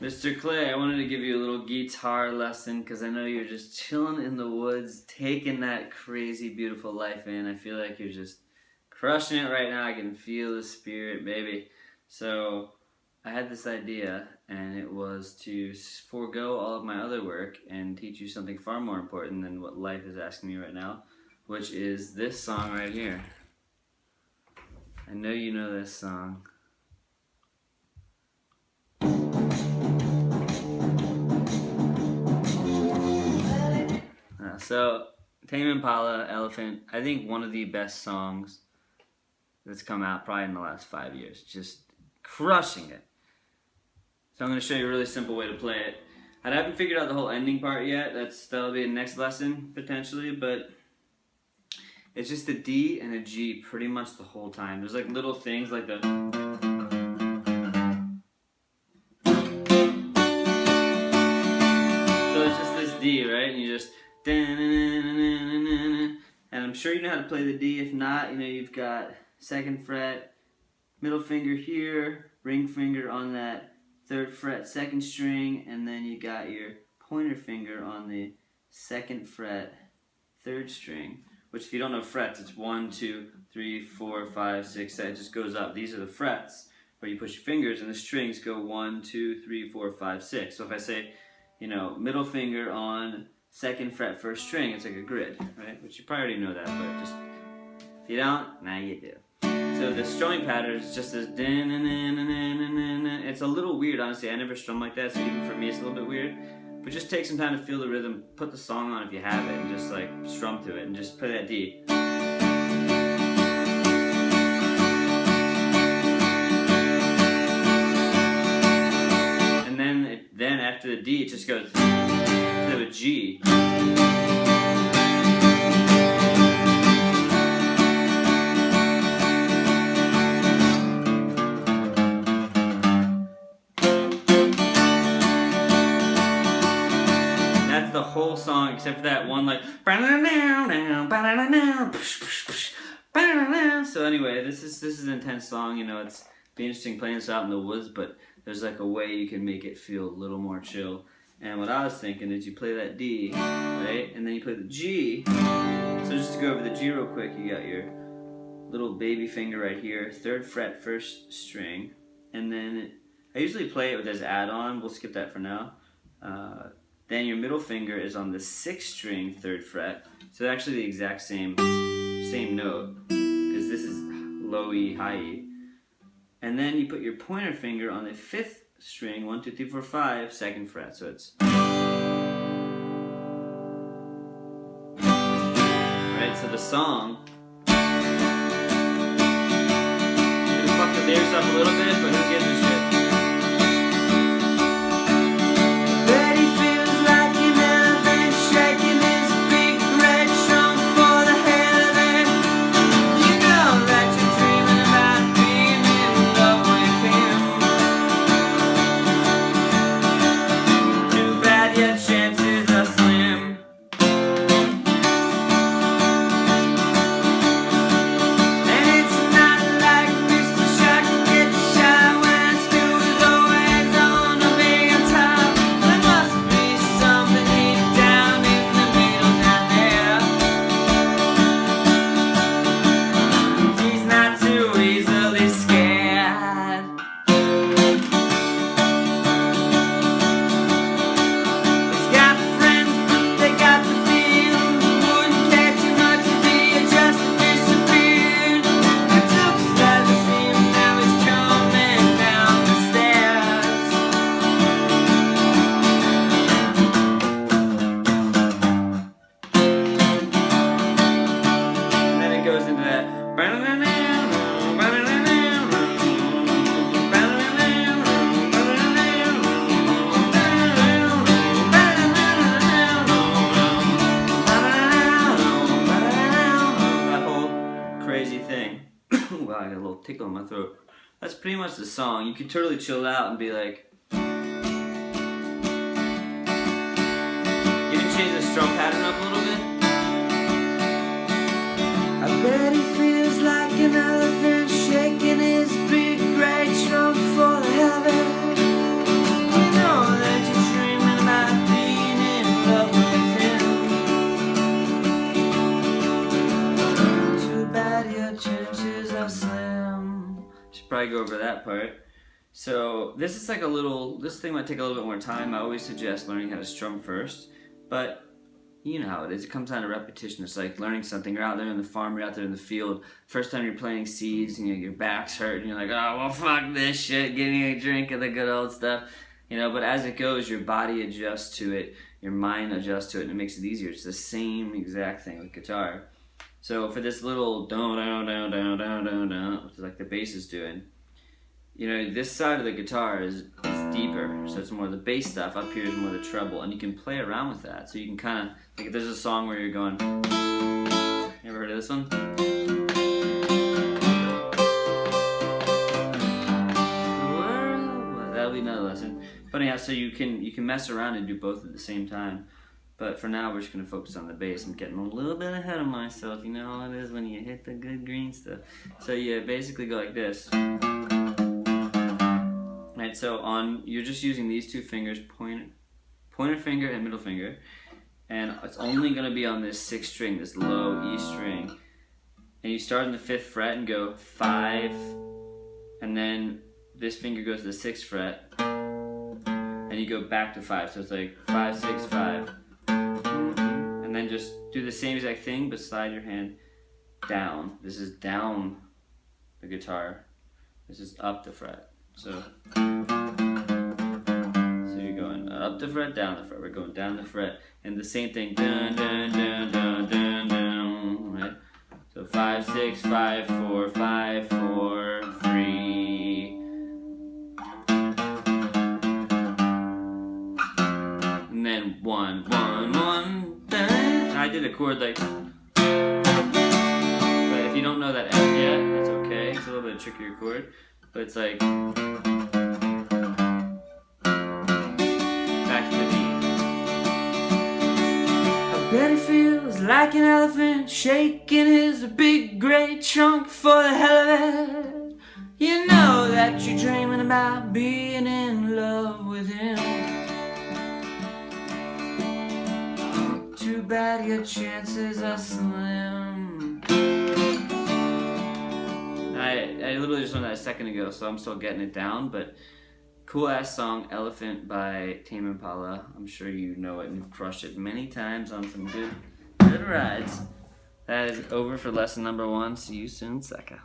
Mr. Clay, I wanted to give you a little guitar lesson because I know you're just chilling in the woods, taking that crazy, beautiful life in. I feel like you're just crushing it right now. I can feel the spirit, baby. So I had this idea, and it was to forego all of my other work and teach you something far more important than what life is asking me right now, which is this song right here. I know you know this song. So, Tame Impala, Elephant, I think one of the best songs that's come out probably in the last 5 years. Just crushing it. So I'm going to show you a really simple way to play it. I haven't figured out the whole ending part yet. That'll be the next lesson, potentially, but it's just a D and a G pretty much the whole time. There's like little things like the... So it's just this D, right? And you just... And I'm sure you know how to play the D. If not, you know, you've got 2nd fret, middle finger here, ring finger on that 3rd fret 2nd string, and then you got your pointer finger on the 2nd fret 3rd string, which if you don't know frets, it's 1, 2, 3, 4, 5, 6, 7. It just goes up. These are the frets where you push your fingers, and the strings go 1, 2, 3, 4, 5, 6. So if I say, you know, middle finger on 2nd fret 1st string, it's like a grid, right? Which you probably already know that, but just if you don't, now you do. So the strumming pattern is just this. It's a little weird, honestly. I never strum like that, so even for me, it's a little bit weird. But just take some time to feel the rhythm. Put the song on if you have it, and just like strum to it, and just play that D. And then after the D, it just goes to a G. That's the whole song except for that one like. So anyway, this is an intense song. You know, it's be interesting playing this out in the woods, but there's like a way you can make it feel a little more chill. And what I was thinking is you play that D, right? And then you play the G. So just to go over the G real quick, you got your little baby finger right here, 3rd fret 1st string. And then I usually play it with this add-on. We'll skip that for now. Then your middle finger is on the 6th string, 3rd fret. So actually the exact same note, because this is low E, high E. And then you put your pointer finger on the 5th string, 1, 2, 3, 4, 5, 2nd fret. So it's right. So the song. You fuck the bass up a little bit, but who gives a shit? Wow, I got a little tickle in my throat. That's pretty much the song. You could totally chill out and be like... You can change the strum pattern up a little bit. I bet he feels like an elephant shaking his big great trunk for the heaven. You know over that part. So this is like this thing might take a little bit more time. I always suggest learning how to strum first, but you know how it is. It comes down to repetition. It's like learning something. You're out there in the farm, you're out there in the field. First time you're playing seeds, and your back's hurt, and you're like, oh, well, fuck this shit. Give me a drink of the good old stuff. But as it goes, your body adjusts to it, your mind adjusts to it, and it makes it easier. It's the same exact thing with guitar. So for this little down, which is like the bass is doing, this side of the guitar is deeper, so it's more the bass stuff. Up here is more the treble, and you can play around with that. So you can kind of, like if there's a song where you're going, you ever heard of this one? Well, that'll be another lesson. But anyhow, so you can mess around and do both at the same time. But for now, we're just going to focus on the bass. I'm getting a little bit ahead of myself. You know how it is when you hit the good green stuff. So you basically go like this. Right, so you're just using these two fingers, pointer finger and middle finger, and it's only going to be on this 6th string, this low E string. And you start on the 5th fret and go 5, and then this finger goes to the 6th fret, and you go back to 5. So it's like 5, 6, 5, and then just do the same exact thing, but slide your hand down. This is down the guitar. This is up the fret. So you're going up the fret, down the fret. We're going down the fret, and the same thing, dun dun dun dun dun dun. Right. So 5, 6, 5, 4, 5, 4, 3, and then 1, 1, 1. Dun. I did a chord like, but if you don't know that F yet, that's okay. It's a little bit trickier chord. But it's like back to the beat. I bet he feels like an elephant shaking his big great trunk for the hell of it. You know that you're dreaming about being in love with him. Too bad your chances are slim. I literally just learned that a second ago, so I'm still getting it down, but cool ass song, Elephant by Tame Impala. I'm sure you know it and you've crushed it many times on some good rides. That is over for lesson number 1. See you soon, sucker.